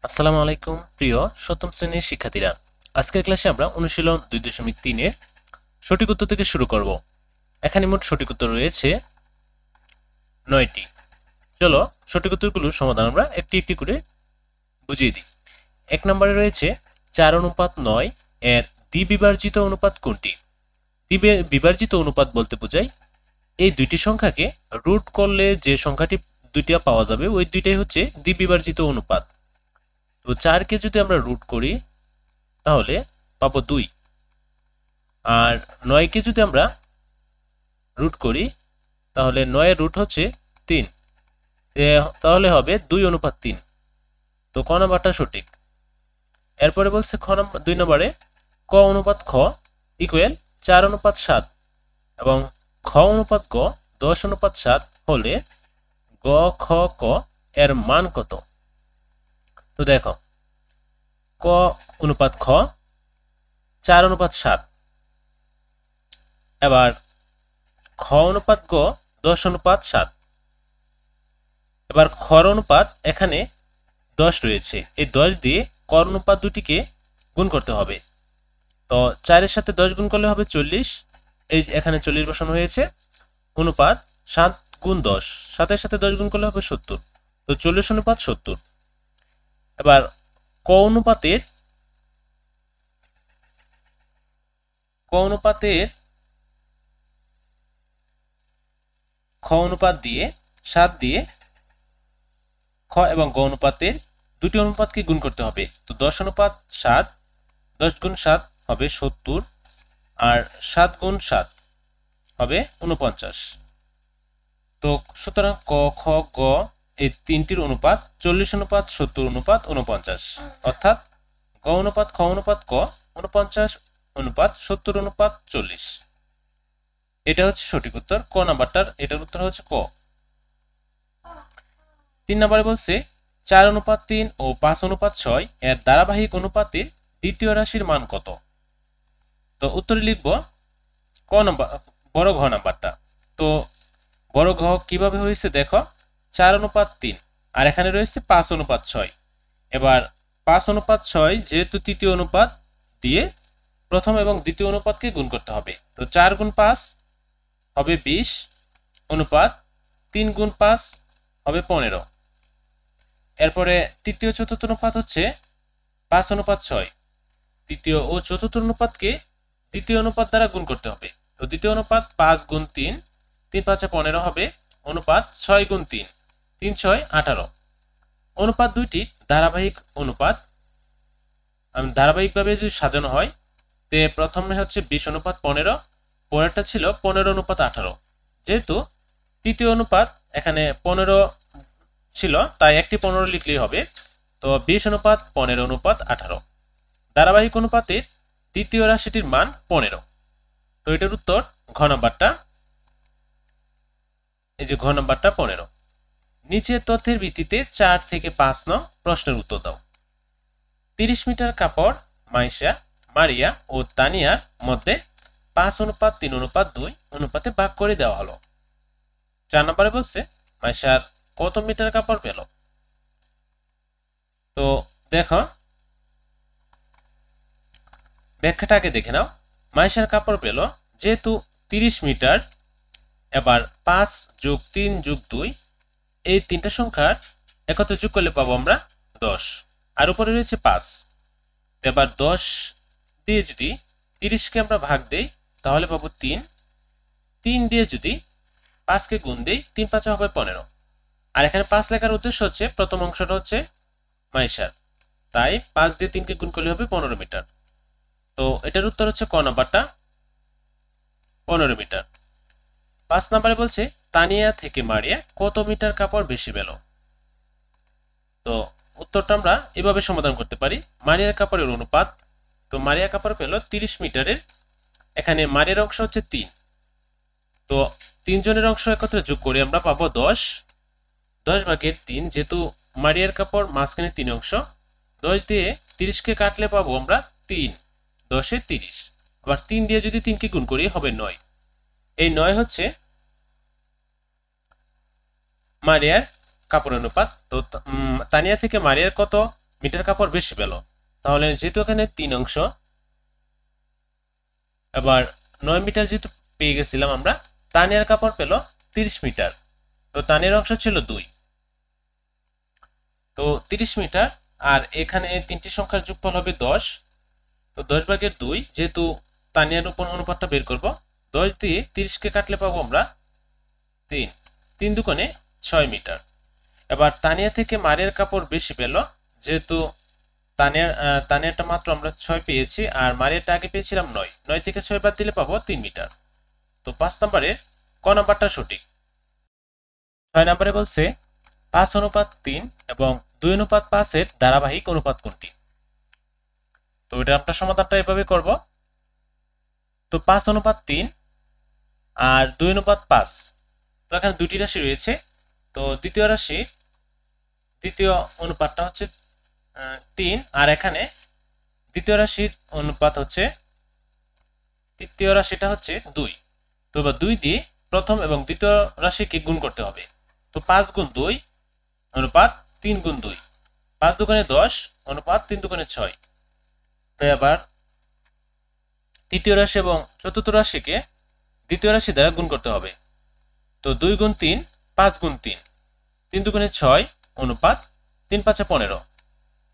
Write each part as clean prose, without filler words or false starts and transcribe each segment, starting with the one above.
আসসালামু আলাইকুম প্রিয় সপ্তম শ্রেণীর শিক্ষার্থীরা। আজকের ক্লাসে আমরা অনুশীলন 2.3 এর সঠিক উত্তর থেকে শুরু করব। এখানে মোট সঠিক উত্তর রয়েছে 9টি। চলো সঠিক উত্তরগুলোর সমাধান আমরা একটি একটি করে বুঝিয়ে দিই। 1 নম্বরে রয়েছে 4:9 এর দ্বিবিভাজিত অনুপাত কোনটি? বিভাজিত অনুপাত বলতে বোঝায় এই দুইটি সংখ্যাকে রুট করলে যে সংখ্যাটি দুইটা পাওয়া যাবে ওই দুইটাই হচ্ছে দ্বিবিভাজিত অনুপাত। তো 4 কে যদি আমরা রুট করি তাহলে পাবো 2, আর 9 কে যদি আমরা রুট করি তাহলে 9 এর রুট হচ্ছে 3, তাহলে হবে 2:3। তো ক নাম্বারটা সঠিক। এরপরে বলছে 2 নম্বরে ক অনুপাত খ ইকুয়াল 4:7 এবং খ অনুপাত গ 10:7 হলে গ খ ক এর মান কত? তো দেখো, ক অনুপাত খ 4:7, এবার খ অনুপাত গ 10:7, এবার খর অনুপাত এখানে 10 রয়েছে, এই 10 দিয়ে কর অনুপাত দুটিকে গুণ করতে হবে। তো 4 এর সাথে 10 গুণ করলে হবে 40, এই যে এখানে 40 বসানো হয়েছে। অনুপাত 7 গুণ 10, 7 এর সাথে 10 গুণ করলে হবে 70, তো 40:70। এবার ক অনুপাতের খ অনুপাত দিয়ে 7 দিয়ে খ এবং গ অনুপাতের দুটি অনুপাতকে গুণ করতে হবে। তো 10:7, 10 গুণ 7 হবে 70, আর 7 গুণ 7 হবে 49। তো সুতরাং ক খ গ এই তিনটির অনুপাত 40:70:49, অর্থাৎ গ অনুপাত খ অনুপাত ক 49:70:40। এটা হচ্ছে সঠিক উত্তর। ক নাম্বারটার এটার উত্তর হচ্ছে ক। 3 নম্বরে বলছে 4:3 ও 5:6 এর ধারাবাহিক অনুপাতে দ্বিতীয় রাশির মান কত? তো উত্তরে লিখব ক নাম্বার, বড় ঘ নাম্বারটা। তো বড় ঘ কিভাবে হয়েছে দেখো, 4:3 আর এখানে রয়েছে 5:6। এবার 5:6 যেহেতু তৃতীয় অনুপাত দিয়ে প্রথম এবং দ্বিতীয় অনুপাতকে গুণ করতে হবে। তো 4 গুণ 5 হবে 20, অনুপাত 3 গুণ 5 হবে 15। এরপরে তৃতীয় চতুর্থ অনুপাত হচ্ছে 5:6। তৃতীয় ও চতুর্থ অনুপাতকে দ্বিতীয় অনুপাত দ্বারা গুণ করতে হবে। তো দ্বিতীয় অনুপাত 5 গুণ 3, 3 5 15 হবে, অনুপাত 6 গুণ 3, 3 6 18। অনুপাত দুইটি ধারাবাহিক অনুপাত, ধারাবাহিকভাবে যদি সাজানো হয় তে প্রথমে হচ্ছে 20:15, পরেরটা ছিল 15:18। যেহেতু তৃতীয় অনুপাত এখানে 15 ছিল তাই একটি 15 লিখলেই হবে। তো 20:15:18 ধারাবাহিক অনুপাতের দ্বিতীয় রাশিটির মান 15। তো এটার উত্তর ঘ নাম্বারটা, এই যে ঘ নাম্বারটা 15। নিচের তথ্যের ভিত্তিতে 4 থেকে 5 নং প্রশ্নের উত্তর দাও। 30 মিটার কাপড় মাইশা, মারিয়া ও তানিয়ার মধ্যে 5:3:2 অনুপাতে ভাগ করে দেওয়া হলো। 4 নম্বরে বলছে মাইশার কত মিটার কাপড় পেল? তো দেখো, ব্যাখ্যাটা আগে দেখে নাও। মাইশার কাপড় পেল যেহেতু 30 মিটার, এবার 5 যোগ 3 যোগ 2 এই তিনটা সংখ্যার একত্রে যোগ করলে পাবো আমরা 10, আর উপরে রয়েছে 5। এবার 10 দিয়ে যদি 30কে আমরা ভাগ দেই তাহলে পাবো 3, 3 দিয়ে যদি 5কে গুণ দেই 3 5 হবে 15। আর এখানে 5 লেখার উদ্দেশ্য হচ্ছে প্রথম অংশটা হচ্ছে মাইশার, তাই 5 দিয়ে 3কে গুণ করলে হবে 15 মিটার। তো এটার উত্তর হচ্ছে ক নাম্বারটা, 15 মিটার। 5 নম্বরে বলছে তানিয়া থেকে মারিয়া কত মিটার কাপড় বেশি পেল? তো উত্তরটা আমরা এভাবে সমাধান করতে পারি। মারিয়ার কাপড়ের অনুপাত, তো মারিয়া কাপড় পেল 30 মিটারের, এখানে মারিয়ার অংশ হচ্ছে 3, তো 3 জনের অংশ একত্রে যোগ করে আমরা পাবো 10, 10/3, যেহেতু মারিয়ার কাপড় মাঝখানে 3 অংশ, 10 দিয়ে 30কে কাটলে পাবো আমরা 3, 10 এ 30। আবার 3 দিয়ে যদি 3কে গুণ করি হবে 9, এই 9 হচ্ছে মারিয়ার কাপড় অনুপাত। তো তানিয়া থেকে মারিয়ার কত মিটার কাপড় বেশি পেল। তাহলে যেহেতু এখানে 3 অংশ, এবার 9 মিটার যেহেতু পেয়ে গেছিলাম আমরা, তানিয়ার কাপড় পেল 30 মিটার। তো তানিয়ার অংশ ছিল 2, তো 30 মিটার। আর এখানে তিনটি সংখ্যার যোগফল হবে 10। তো 10/2, যেহেতু তানিয়ার উপর অনুপাতটা বের করব, 10 দিয়ে 30কে কাটলে পাবো আমরা 3, 3 দুগুণে 6 মিটার। এবার তানিয়া থেকে মারের কাপড় বেশি পেল, যেহেতু তানিয়ারটা মাত্র আমরা 6 পেয়েছি, আর মারিয়ারটা আগে পেয়েছিলাম 9, 9 থেকে 6 বাদ দিলে পাবো 3 মিটার। তো 5 নম্বরের ক নাম্বারটা সঠিক। 6 নম্বরে বলছে 5:3 এবং 2:5 এর ধারাবাহিক অনুপাত কোনটি? তো এটা আমরা সমাধানটা এভাবে করব। তো 5:3 আর 2:5, তো এখানে দুটি রাশি রয়েছে। তো দ্বিতীয় অনুপাতটা হচ্ছে 3, আর এখানে দ্বিতীয় রাশির অনুপাত হচ্ছে, তৃতীয় রাশিটা হচ্ছে 2। তো এবার 2 দিয়ে প্রথম এবং দ্বিতীয় রাশিকে গুণ করতে হবে। তো 5 গুণ 2 অনুপাত 3 গুণ 2, 5 দুগুণে 10 অনুপাত 3 দুগুণে 6। তো এবার তৃতীয় রাশি এবং চতুর্থ রাশিকে দ্বিতীয় রাশি দ্বারা গুণ করতে হবে। তো 2 গুণ 3, 5 গুণ 3, 3 দুগুণে 6 অনুপাত 3 5 15।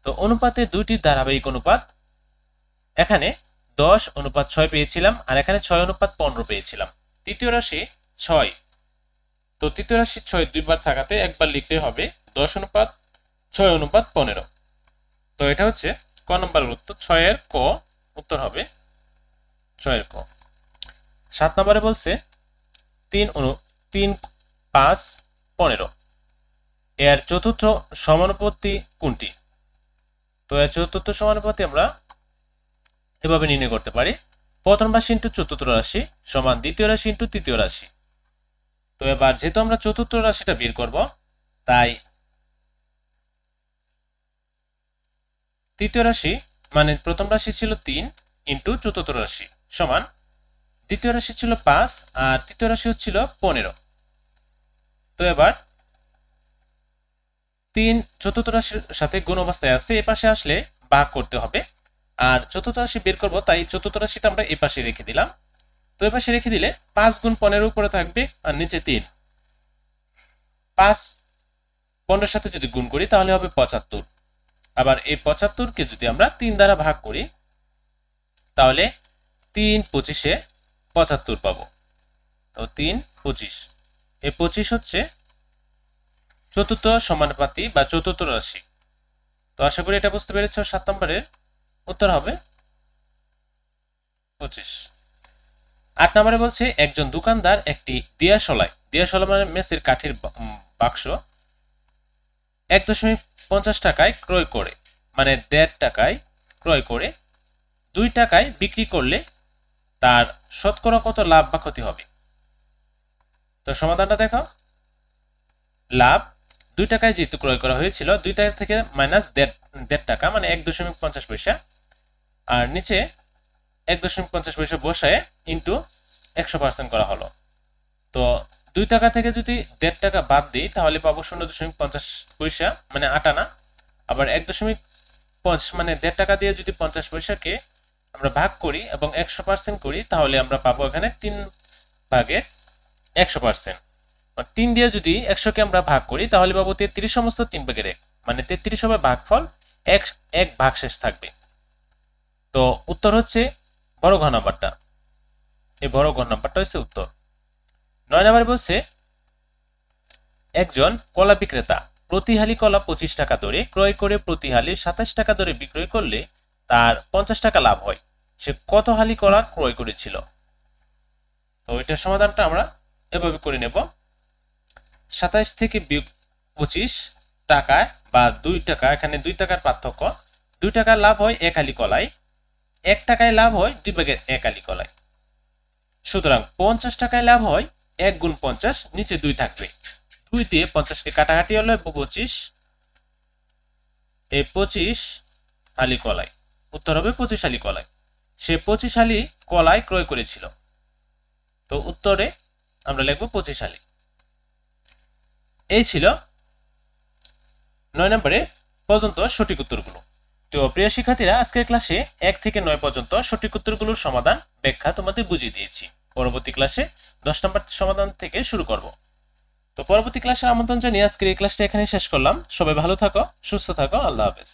তো অনুপাতে দুইটি ধারাবাহিক অনুপাত, এখানে 10:6 পেয়েছিলাম, আর এখানে 6:15 পেয়েছিলাম। তৃতীয় রাশি 6, তো তৃতীয় রাশি 6 দুইবার থাকাতে একবার লিখতে হবে 10:6:15। তো এটা হচ্ছে ক নম্বর উত্তর, 6 এর ক উত্তর হবে 6 এর ক। 7 নম্বরে বলছে 3, 5, 15 এর চতুর্থ সমানুপাতি কোনটি? তো এর চতুর্থ সমানুপাতি আমরা এভাবে নির্ণয় করতে পারি, প্রথম রাশি ইন্টু চতুর্থ রাশি সমান দ্বিতীয় রাশি ইন্টু তৃতীয় রাশি। তো এবার যেহেতু আমরা চতুর্থ রাশিটা বের করব, তাই তৃতীয় রাশি মানে প্রথম রাশি ছিল 3 ইন্টু চতুর্থ রাশি সমান দ্বিতীয় রাশি ছিল 5 আর তৃতীয় রাশি হচ্ছিল 15। তো এবার 3 চতুর্থ রাশির সাথে গুণ অবস্থায় আছে, এ পাশে আসলে ভাগ করতে হবে। আর চতুর্থ রাশি বের করব, তাই চতুর্থ রাশিটা আমরা এ পাশে রেখে দিলাম। তো এ পাশে রেখে দিলে 5 গুণ 15 উপরে থাকবে আর নিচে 3। 5 15 সাথে যদি গুণ করি তাহলে হবে 75। আবার এই 75কে যদি আমরা 3 দ্বারা ভাগ করি তাহলে 3 25-এ 75 পাবো। তো 3 25, এই 25 হচ্ছে চতুর্থ সমানুপাতি বা চতুর্থ রাশি। তো আশা করি এটা বুঝতে পেরেছ। 7 নম্বরের উত্তর হবে 25। 8 নম্বরে বলছে একজন দোকানদার একটি দিয়াশলাই মানে মেসের কাঠের বাক্স 1.50 টাকায় ক্রয় করে, মানে 1.5 টাকায় ক্রয় করে 2 টাকায় বিক্রি করলে তার শতকরা কত লাভ বা ক্ষতি হবে? তো সমাধানটা দেখো। লাভ 2 টাকায় যেহেতু ক্রয় করা হয়েছিল, 2 টাকা থেকে মাইনাস 1.5 টাকা মানে 1.50 পয়সা, আর নিচে 1.50 পয়সা বসায় ইন্টু 100% করা হলো। তো 2 টাকা থেকে যদি 1.5 টাকা বাদ দিই তাহলে পাবো 0.50 পয়সা মানে 8 আনা। আবার 1.50 মানে 1.5 টাকা দিয়ে যদি 50 পয়সাকে আমরা ভাগ করি এবং 100% করি তাহলে আমরা পাবো এখানে 3/100%। 3 দিয়ে যদি 100-কে আমরা ভাগ করি তাহলে পাবো 33 সমস্ত 3/1, মানে 33 হবে ভাগফল, 1 ভাগশেষ থাকবে। তো উত্তর হচ্ছে বড় ঘ নাম্বারটা, এই বড় ঘ নাম্বারটা হচ্ছে উত্তর। 9 নম্বরে বলছে একজন কলা বিক্রেতা প্রতি হালি কলা 25 টাকা দরে ক্রয় করে প্রতি হালি 27 টাকা দরে বিক্রয় করলে তার 50 টাকা লাভ হয়। সে কত হালি কলা ক্রয় করেছিল? তো এটার সমাধানটা আমরা এভাবে করে নেব। 27 থেকে 25 টাকায় বা 2 টাকা, এখানে 2 টাকার পার্থক্য, 2 টাকার লাভ হয় 1 হালি কলায়, 1 টাকায় লাভ হয় 2/1 হালি কলায়। সুতরাং 50 টাকায় লাভ হয় 1 গুণ 50, নিচে 2 থাকবে, 2 দিয়ে 50-কে কাটাকাটি হলো 25, এই 25 হালি কলায়, উত্তর হবে 25 হালি কলায়। সে 25 হালি কলায় ক্রয় করেছিল, তো উত্তরে আমরা লিখব 25 হালি। এই ছিল 9 নম্বরে পর্যন্ত সঠিক উত্তরগুলো। তো প্রিয় শিক্ষার্থীরা, আজকের ক্লাসে 1 থেকে 9 পর্যন্ত সঠিক উত্তরগুলোর সমাধান ব্যাখ্যা তোমাদের বুঝিয়ে দিয়েছি। পরবর্তী ক্লাসে 10 নম্বর সমাধান থেকে শুরু করব। তো পরবর্তী ক্লাসে আমন্ত্রণ জানিয়ে আজকের এই ক্লাসটা এখানে শেষ করলাম। সবাই ভালো থাকো, সুস্থ থাকো, আল্লাহ হাফেজ।